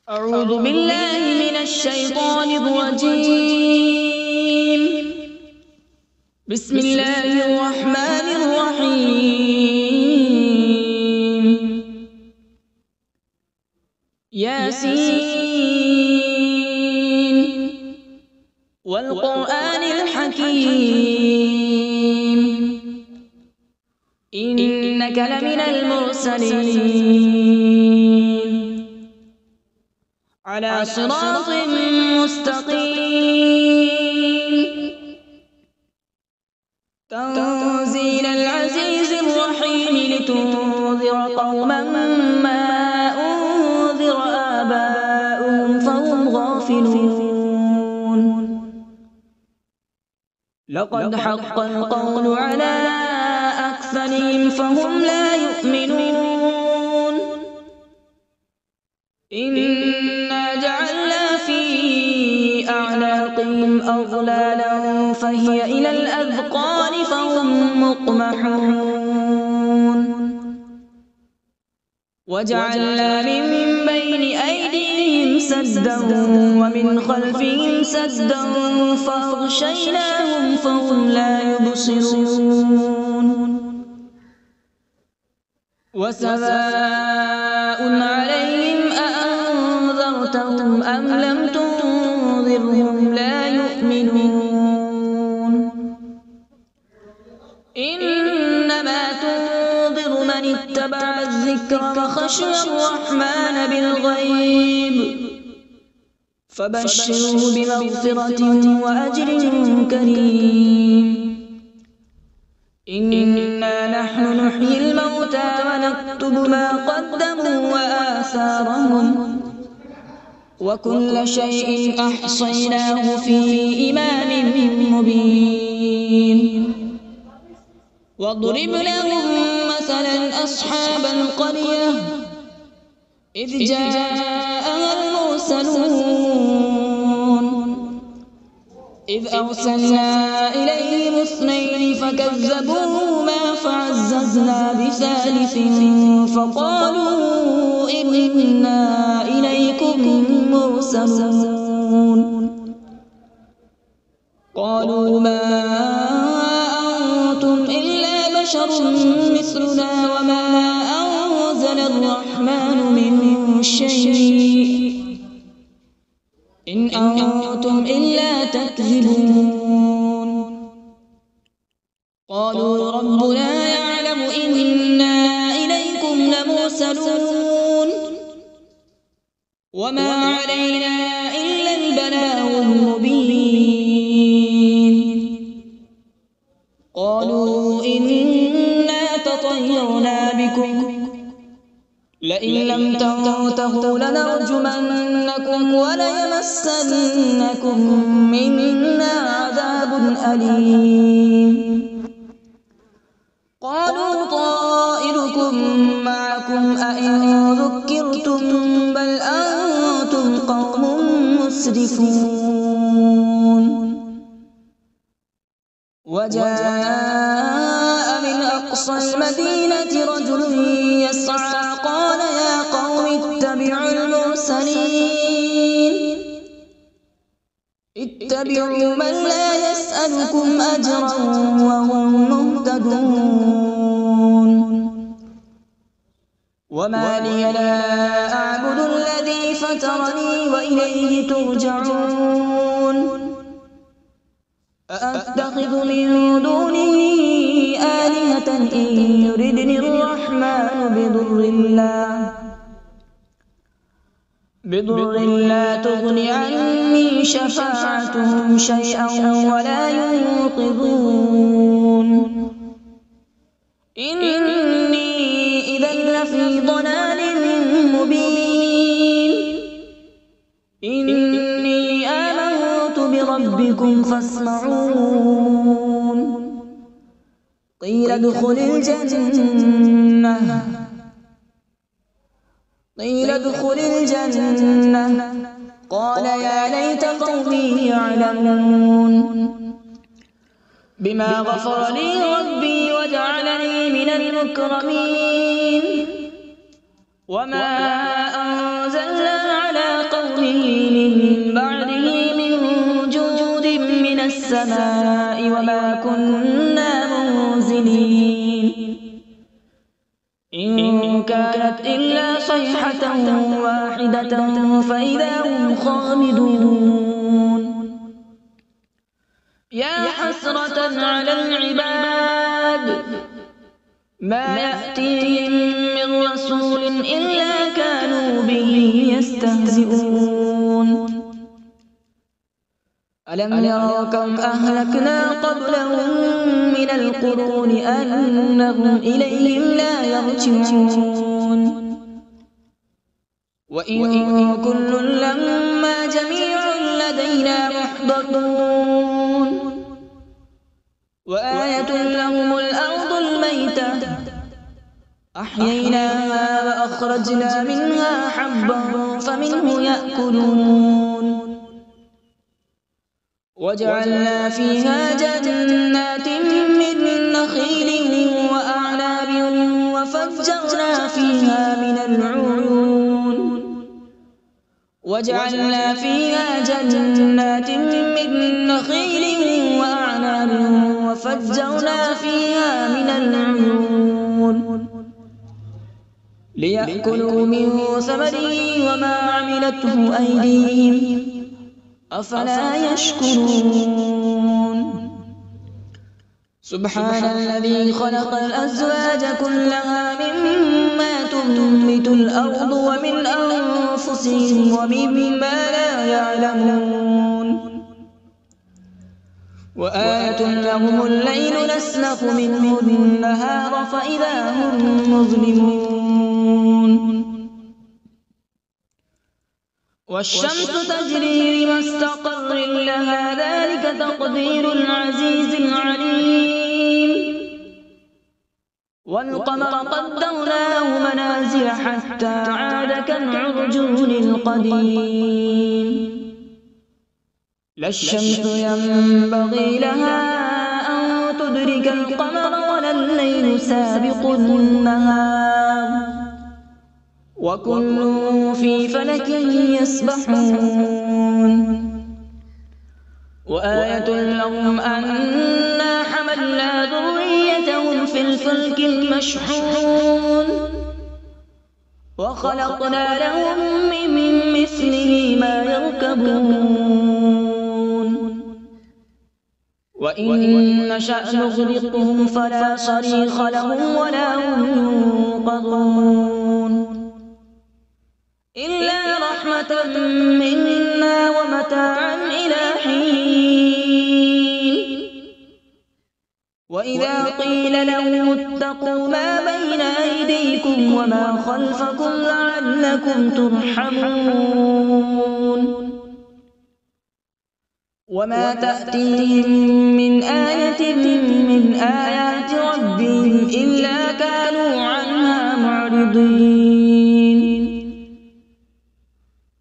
أعوذ بالله من الشيطان الرجيم. بسم الله الرحمن الرحيم. ياسين والقرآن الحكيم إنك لمن المرسلين على صراط مستقيم. تنزيل العزيز الرحيم لتنذر قوما ما أنذر آباؤهم فهم غافلون. لقد حق القول على أكثرهم فهم لا يؤمنون. إنا جعلنا في أعناقهم أغلالا فهي إلى الأذقان فهم مقمحون. وجعلنا من بين أيديهم سدا ومن خلفهم سدا فأغشيناهم فهم لا يبصرون. وسواء عليهم أأنذرتهم أم لم تنذرهم لا يؤمنون. إنما تنذر من اتبع الذكر وخشي الرحمن بالغيب فبشره بمغفرة وأجر كريم. إنا نحن نحيي الموتى ونكتب ما قدموا وآثارهم وكل شيء أحصيناه في إمام مبين. واضرب لهم مثلا أصحاب القرية إذ جاءها المرسلون إذ أرسلنا إليهم اثنين فكذبوهما فعززنا بثالث فقالوا إنا إليكم مرسلون. قالوا ما أنتم إلا بشر مثلنا وما أنزل الرحمن من شيء إن أنتم إلا تكذبون. قالوا ربنا يعلم إنا إليكم لمرسلون وما علينا إلا البلاغ المبين. قالوا إنا تطيرنا بكم لئن لم تنتهوا لنرجمنكم وليمسنكم منا عذاب أليم. قالوا طائركم معكم أئن ذكرتم بل أنتم قوم مسرفون. وجاء من أقصى المدينة رجل يسعى قال يا قوم اتبعوا المرسلين اتبعوا من لا يسألكم أجرا وهم مهتدون. وما لي لا أعبد الذي فطرني وإليه ترجعون. أأتخذ من دونه آلهة إن يردني الرحمن بضر لا تغن عني شفاعتهم شيئا ولا ينقذون. إني إذا لفي ضلال مبين. إني آمنت بربكم فاسمعون. قيل ادخل الجنة قال يا ليت قومي يعلمون. بما غفر لي ربي وجعلني من المكرمين. وما أنزلنا على يأتيه من بعده من جود من السماء وما كنا منزلين إن كانت إلا صيحة واحدة فإذا هم خامدون يا حسرة على العباد ما يأتيهم من رسول إلا كانوا به يستهزئون ألم يروا كم أهلكنا قبلهم من القرون أنهم إليهم لا يرجعون وإن كل لما جميع لدينا محضرون وآية لهم الأرض الميتة أحييناها وأخرجنا منها حبا فمنه يأكلون وجعلنا فيها جنات من نخيل وأعناب وفجرنا فيها من العيون وجعلنا فيها جنات من نخيل وأعناب وفجرنا فيها من العيون ليأكلوا من ثمره وما عملته أيديهم أفلا يشكرون سبحان الذي خلق الأزواج كلها مما تنبت الأرض ومن أنفسهم ومما لا يعلمون وآية لهم الليل نسلخ منه النهار فإذا هم مظلمون والشمس تجري لمستقر لها ذلك تقدير العزيز العليم والقمر قدرناه منازل حتى عاد كالعرجون القديم لا الشمس ينبغي لها أن تدرك القمر ولا الليل سابق النهار وكل في فلك يسبحون وآية لهم أنا حملنا ذريتهم في الفلك المشحون وخلقنا لهم من مثله ما يركبون وإن نشأ نغرقهم فلا صريخ لهم ولا هم ينقذون إلا رحمة منا ومتاعا إلى حين وإذا قيل لهم اتقوا ما بين أيديكم وما خلفكم لعلكم ترحمون وما تأتيهم من آية من آيات ربهم إلا كانوا عنها معرضين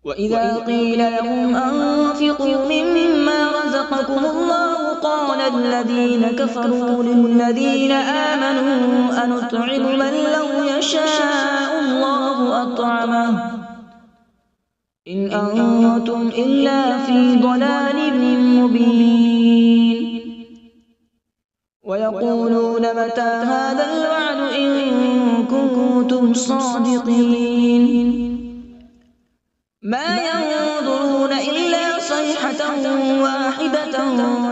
وإذا قيل لهم أنفقوا مما رزقكم الله قال الذين كفروا للذين آمنوا أنطعم من لو يشاء الله أطعمه إن أنتم إلا في ضلال مبين ويقولون متى هذا الوعد إن كنتم صادقين ما ينظرون إلا صيحة واحدة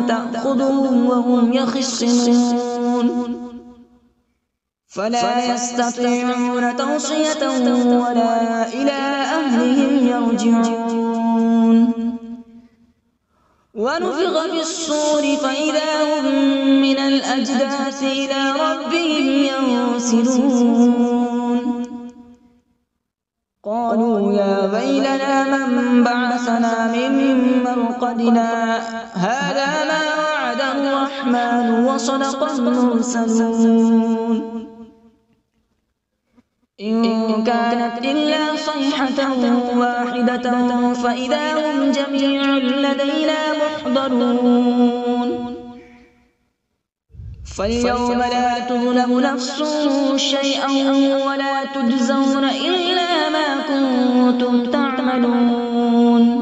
تأخذهم وهم يخصمون فلا يستطيعون توصية ولا إلى أهلهم يرجعون ونفخ في الصور فإذا هم من الأجداث إلى ربهم ينسلون قالوا يا ويلنا من بعثنا من مرقدنا هذا ما وعد الرحمن وصدق المرسلون إن كانت إلا صيحة واحدة فإذا هم جميع لدينا محضرون فاليوم لا تظلم نفس شيئا ولا تجزون إلا ما كنتم تعملون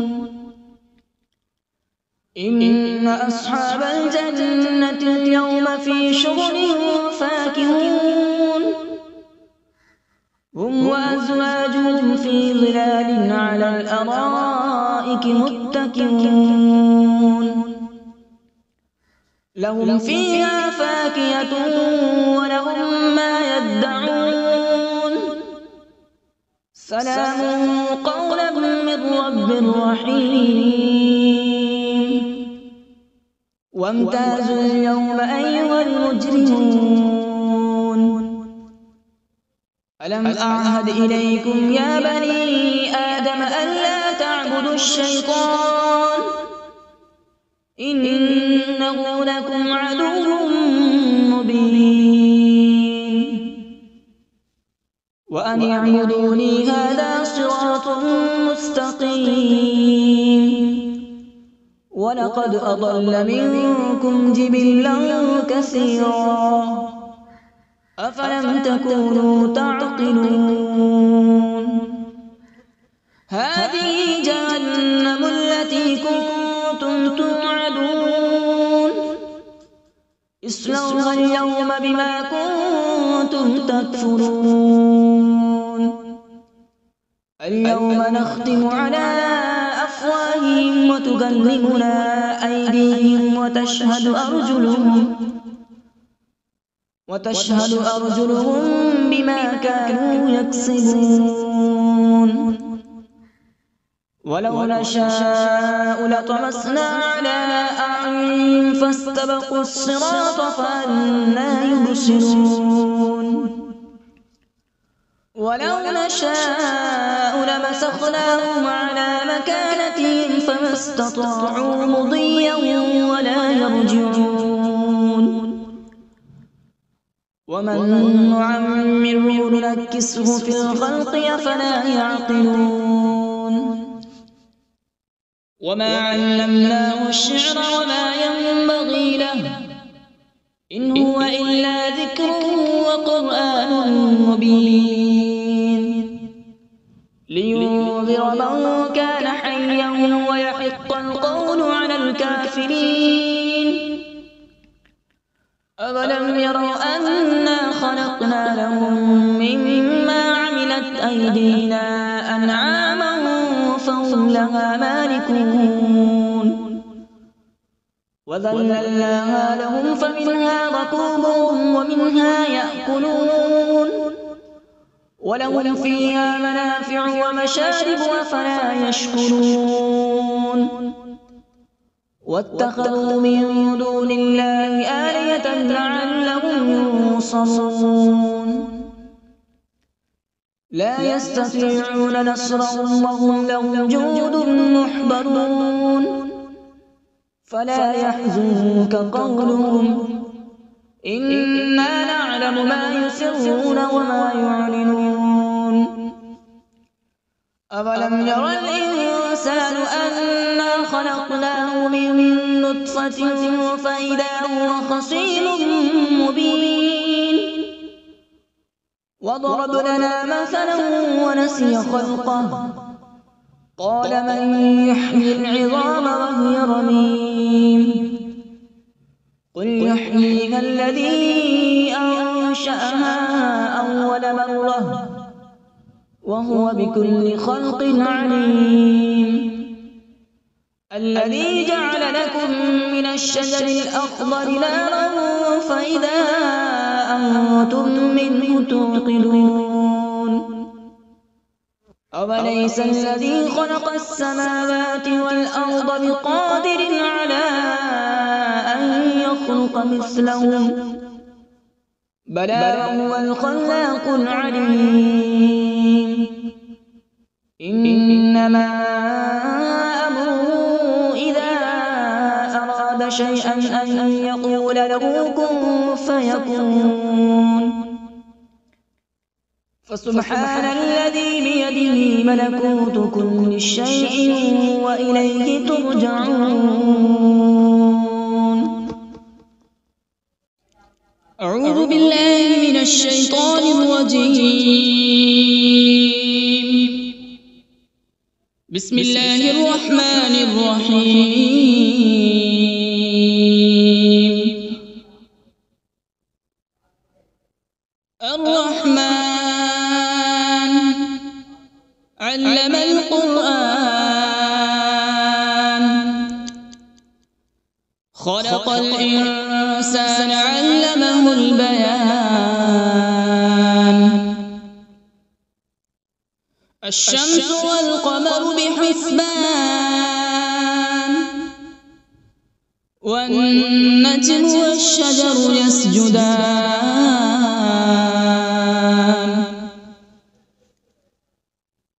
إن أصحاب الجنة اليوم في شغل فاكهون هم وأزواجهم في ظلال على الأرائك متكئون لهم فيها فاكهة ولهم ما يدعون سلام قولا من رب رحيم وامتازوا اليوم أيها المجرمون ألم أعهد إليكم يا بني آدم ألا تعبدوا الشيطان إنه لكم عدو مبين وأن اعبدوني هذا صراط مستقيم ولقد أضل منكم جبلا كثيرا أفلم تكونوا تعقلون هذه جهنم التي كنتم توعدون اصلوها اليوم بما كنتم تكفرون اليوم نختم على أفواههم وتكلمنا أيديهم وتشهد أرجلهم بما كانوا يكسبون ولو نشاء لطمسنا على أعينهم فاستبقوا الصراط فأنى يبصرون ولو نشاء لمسخناهم على مكانتهم فما استطاعوا مضيا ولا يرجعون ومن نعمره ننكسه في الخلق أفلا يعقلون وما علمناه الشعر وما ينبغي له إن هو إلا ذكر وقرآن مبين لينذر من كان حيا ويحق القول على الكافرين أولم يروا أنا خلقنا لهم مما عملت أيدينا أنعاما فهم لها مالكون وذللناها لهم فمنها ركوبهم ومنها يأكلون ولهم فيها منافع ومشارب أفلا يشكرون واتخذوا من دون الله آلهة لعلهم ينصرون لا يستطيعون نصرهم وهم لهم جند محضرون فلا يحزنك قولهم إنا نعلم ما يسرون وما يعلنون أولم ير الإنسان أنا خلقناه من نطفة فإذا هو خصيم مبين وضرب لنا مثلا ونسي خلقه قال من يحيي العظام وهي رميم قل يحييها الذي أنشأها أول مرة وهو بكل خلق عليم الذي جعل لكم من الشجر الأخضر نارا فإذا أنتم منه توقدون أوليس الذي خلق السماوات والأرض بقادر على أن يخلق مثلهم بلى هو الخلاق العليم إنما أمره إذا أراد شيئا أن يقول له كن فيكون فسبحان الذي بيده ملكوت كل شيء وإليه ترجعون أعوذ بالله من الشيطان الرجيم بسم الله الرحمن الرحيم. الرحمن علم القرآن، خلق الإنسان علمه البيان. الشمس والقمر بحسبان، والنجم والشجر يسجدان،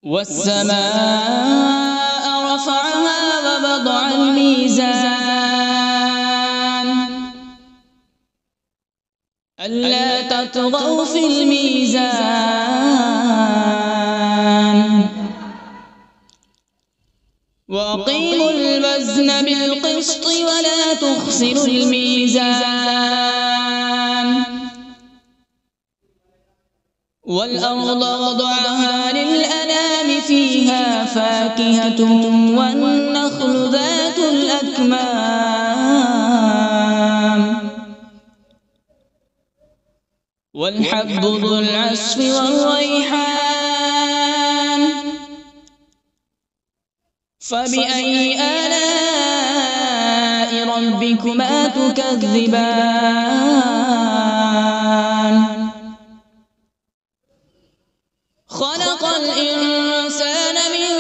والسماء رفعها ووضع الميزان، ألا تطغوا في الميزان، وأقيموا الوزن بالقسط ولا تخسروا الميزان. والأرض وضعها للأنام، فيها فاكهة والنخل ذات الأكمام، والحب ذو العصف والريحان. فبأي آلاء ربكما تكذبان؟ خلق الإنسان من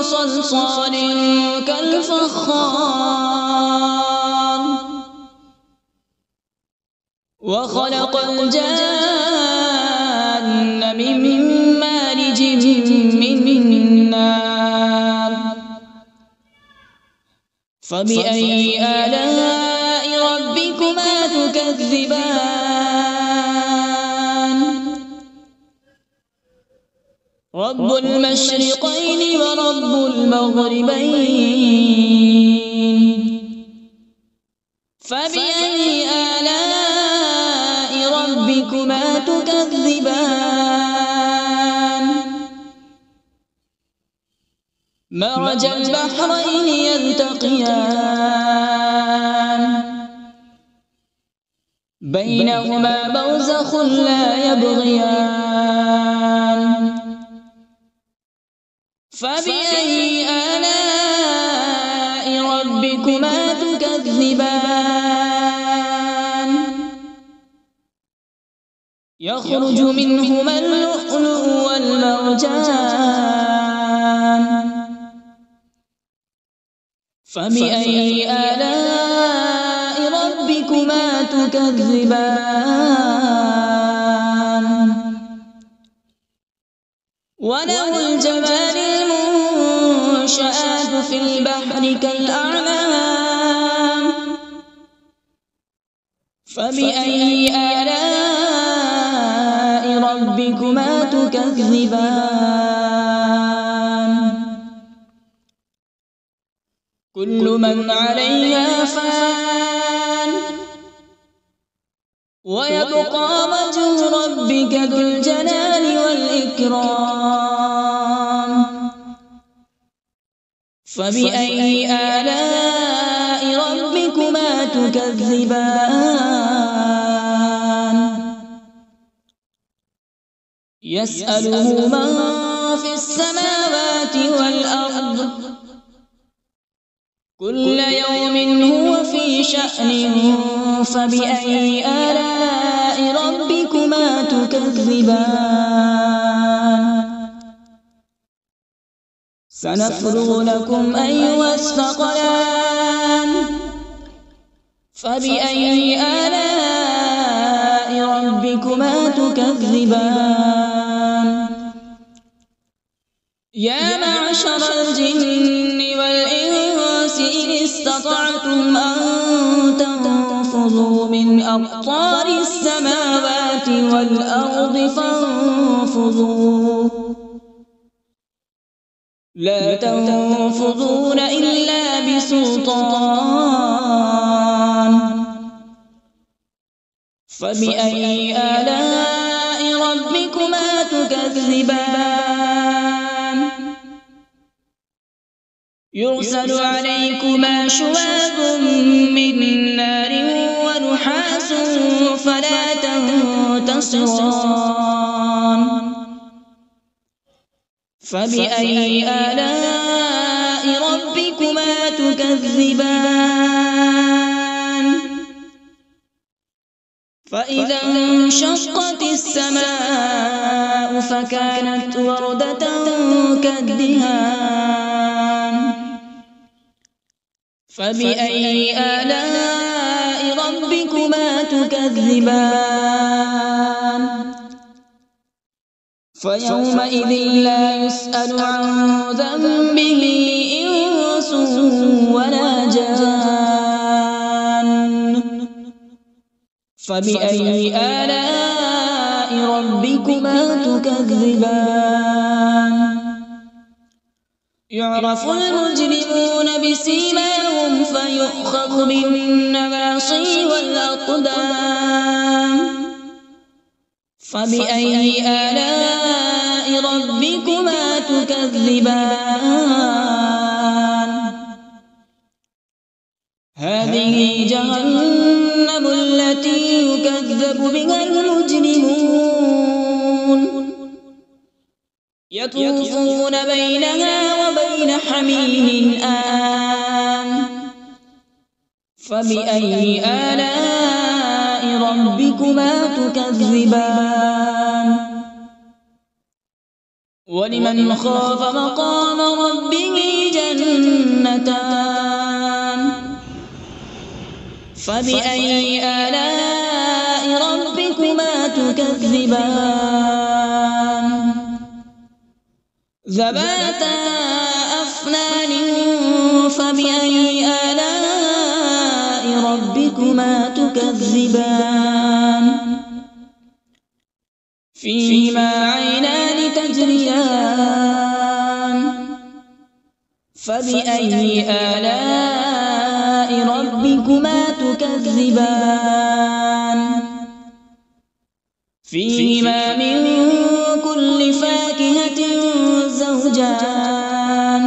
صلصال كالفخار، وخلق الجان من مارج من نار. فبأي آلاء ربكما تكذبان؟ رب المشرقين ورب المغربين. فبأي آلاء ربكما تكذبان؟ مرج البحرين يلتقيان، بينهما برزخ لا يبغيان. فبأي آلاء ربكما تكذبان؟ يخرج منهما اللؤلؤ والمرجان. فبأي آلاء ربكما تكذبان؟ وله الجوار المنشآت في البحر كالأعلام. فبأي آلاء ربكما تكذبان؟ كل من عليها فان، ويبقى وجه ربك ذو الجلال والإكرام. فبأي آلاء ربكما تكذبان؟ يسأله من في السماوات والأرض، كل يوم هو في شأن. فبأي آلاء ربكما تكذبان؟ سنفرغ لكم أيها الثقلان. فبأي آلاء ربكما تكذبان؟ يا معشر الجن والإنس إن استطعتم أن تنفذوا من أقطار السماوات والأرض فانفذوا، لا تنفذون إلا بسلطان. فبأي آلاء ربكما تكذبان؟ يرسل عليكما شواظ من نار ونحاس فلا تنتصران فبأي آلاء ربكما تكذبان فإذا انشقت السماء فكانت وردة كالدهان فبأي آلاء ربكما تكذبان فيومئذ لا يسأل عن ذنبه إنس ولا جان فبأي آلاء ربكما تكذبان يعرف المجرمون بسيماهم فيؤخذ بالنواصي والأقدام فبأي آلاء ربكما تكذبان هذه جهنم التي يكذب بها المجرمون يطوفون بينها وبين حميم آن فبأي آلاء ربكما تكذبان ولمن خاف مقام ربه جنتان فبأي آلاء ربكما تكذبان ذواتا أفنان فبأي آلاء ربكما تكذبان فيهما عينان تجريان فبأي آلاء ربكما تكذبان فيهما من كل فاكهة زوجان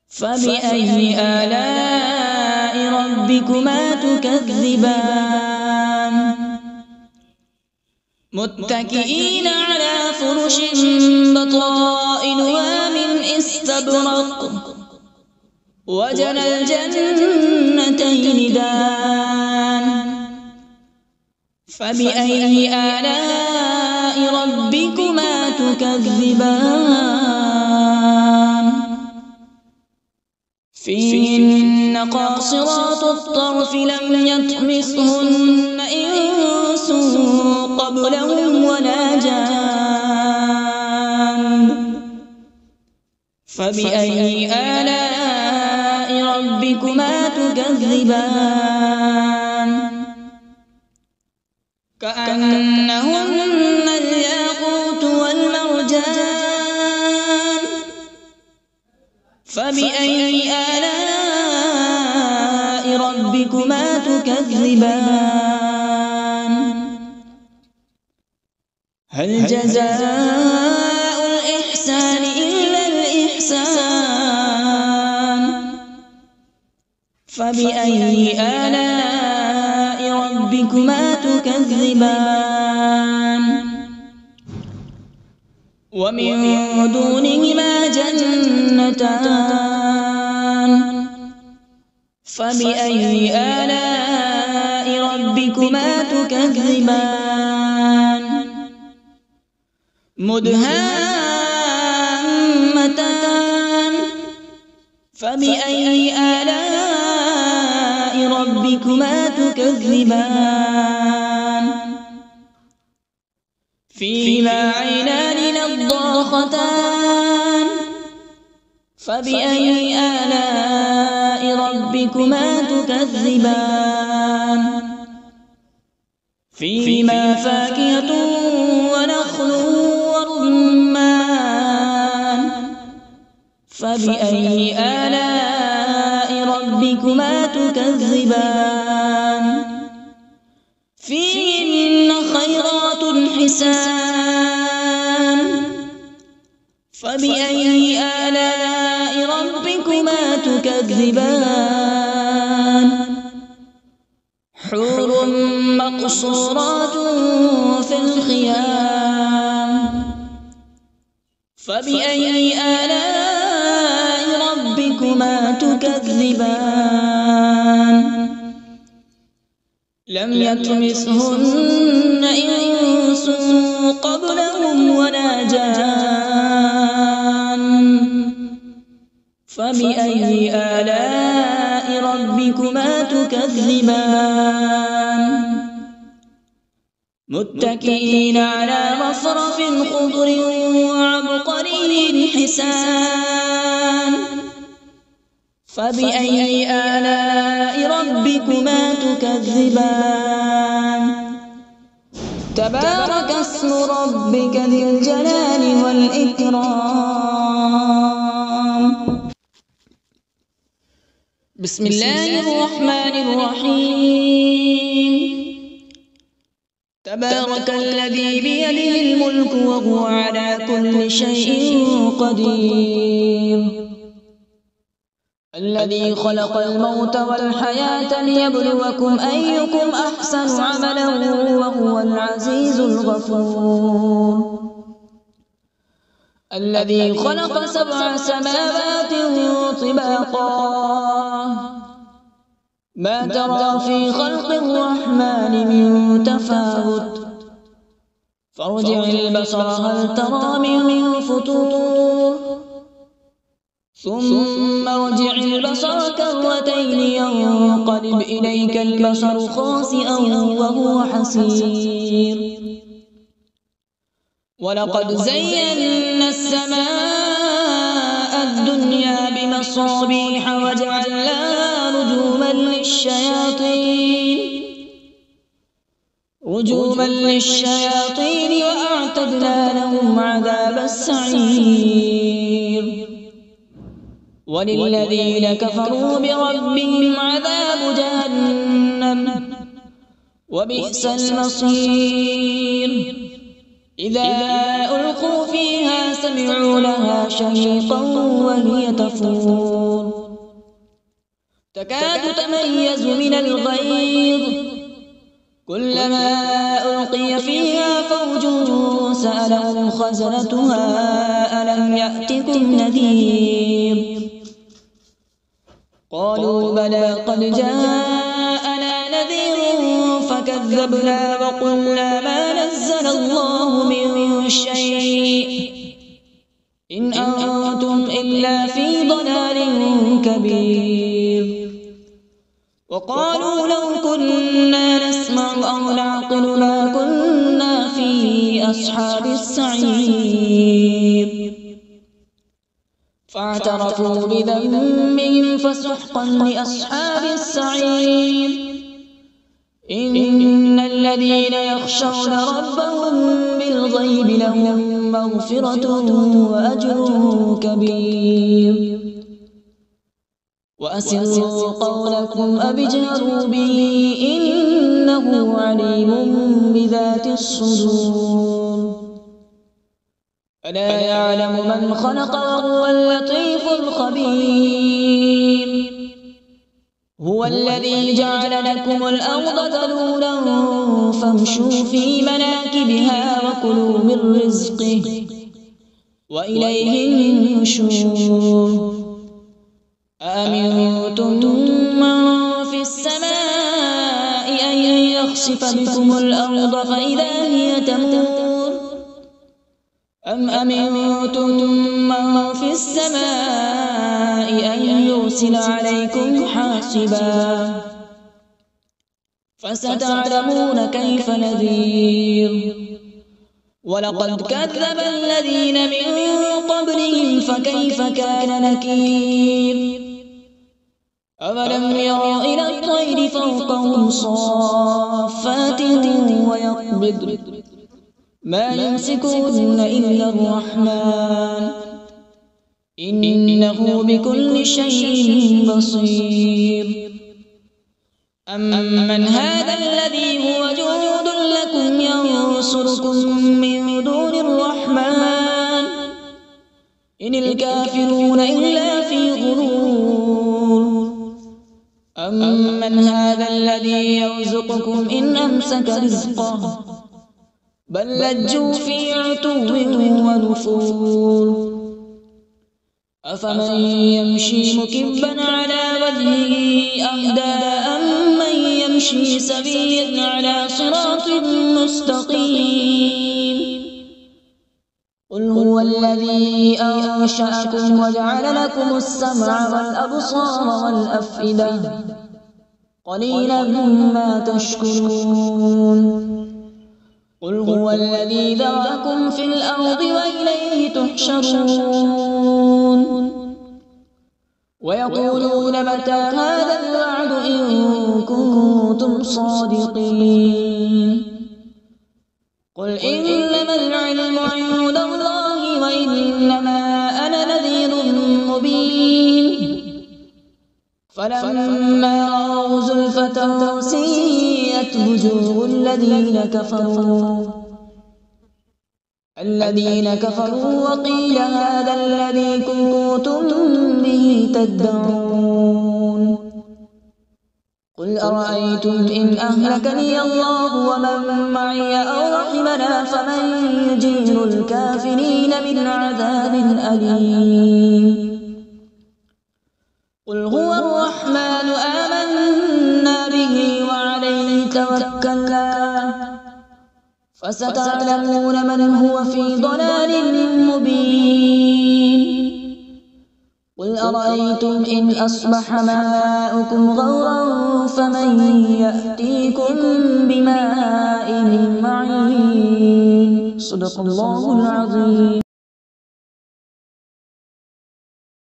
فبأي آلاء ربكما تكذبان متكئين على فرش بطائنها من استبرق وجنى الجنتين دان فبأي آلاء ربكما تكذبان فيهن قاصرات الطرف لم يطمثهن إنس قبلهم ولا جان فبأي آلاء ربكما تكذبان كأنهن الياقوت والمرجان فبأي آلاء ربكما تكذبان هل جزاء الإحسان إلا الإحسان فبأي آلاء ربكما تكذبان ومن دونهما جنتان فبأي آلاء ربكما تكذبان مدهامتان فبأي آلاء ربكما تكذبان فيهما عينان نضاختان فبأي آلاء ربكما تكذبان فيهما فاكهة ونخل ورمان فبأي آلاء ربكما تكذبان فيهن خيرات حسان فبأي آلاء ربكما ربكما تكذبان حور مقصورات في الخيام فبأي آلاء ربكما تكذبان لم يطمثهن إنس قبلهم ولا جان فبأي آلاء ربكما تكذبان متكئين على رفرف خضر وعبقري حسان فبأي آلاء ربكما تكذبان تبارك اسم ربك ذي الجلال والإكرام بسم الله الرحمن الرحيم تبارك الذي بيده الملك وهو على كل شيء قدير الذي خلق الموت والحياة ليبلوكم أيكم أحسن عملا وهو العزيز الغفور الذي خلق 7 سماوات طباقا ما ترى في خلق الرحمن من تفاوت فارجع البصر هل ترى من فطور ثم ارجع البصر كرتين ينقلب إليك البصر خاسئا وهو حسير ولقد زينا السماء الدنيا بمصابيح وجعلناها رجوما للشياطين وأعتدنا لهم عذاب السعير وللذين كفروا بربهم عذاب جهنم وبئس المصير إذا ألقوا فيها سمعوا لها شهيقا وهي تفور تكاد تميز من الغيظ كلما ألقي فيها فوج سألهم خزنتها ألم يأتكم نذير قالوا بلى قد جاءنا نذير فكذبنا وقلنا ما نزل الله من شيء إن أنتم إلا في ضلال كبير وقالوا لو كنا نسمع أو نعقل ما كنا في أصحاب السعير فاعترفوا بذنبهم فسحقا لأصحاب السعير إن الذين يخشون ربهم بالغيب لهم مغفرة وأجر كبير وأسروا قولكم أو اجهروا به إنه عليم بذات الصدور ألا يعلم من خلق وهو اللطيف الخبير هو الذي جعل لكم الأرض ذلولا فامشوا في مناكبها وكلوا من رزقه وإليه النشور أأمنتم من في السماء أن يخسف بكم الأرض فإذا هي تمور أم أمنتم من في السماء أن يرسل عليكم حاصبا فستعلمون كيف نذير ولقد كذب الذين من قبلهم فكيف كان نكير أولم يروا إلى الطير فوقهم صافات ويقبض ما يمسكون إلا الرحمن إنه بكل شيء بصير أمن هذا الذي هو جند لكم ينصركم من دون الرحمن إن الكافرون إلا في غرور أمن هذا الذي يرزقكم إن أمسك رزقه بل لجوا في عتو ونفور أفمن يمشي مكبا على وجهه أهدى أمن يمشي سويا على صراط مستقيم قل هو الذي أنشأكم وجعل لكم السمع والأبصار والأفئدة قليلا ما تشكرون قل هو الذي ذرأكم في الأرض وإليه تحشرون ويقولون متى هذا الوعد إن كنتم صادقين قل إنما العلم عند الله وإنما أنا نذير مبين فلما رأوا زلفة سيئت وجوه الذين كفروا وقيل هذا الذي كنتم به تدعون قل أرأيتم إن أهلكني الله ومن معي أو رحمنا فمن يجير الكافرين من عذاب أليم قل هو الرحمن آمنا به وعليه توكلنا فستعلمون من هو في ضلال مبين قل أرأيتم إن أصبح ماؤكم غورا فمن يأتيكم بماء معين صدق الله العظيم.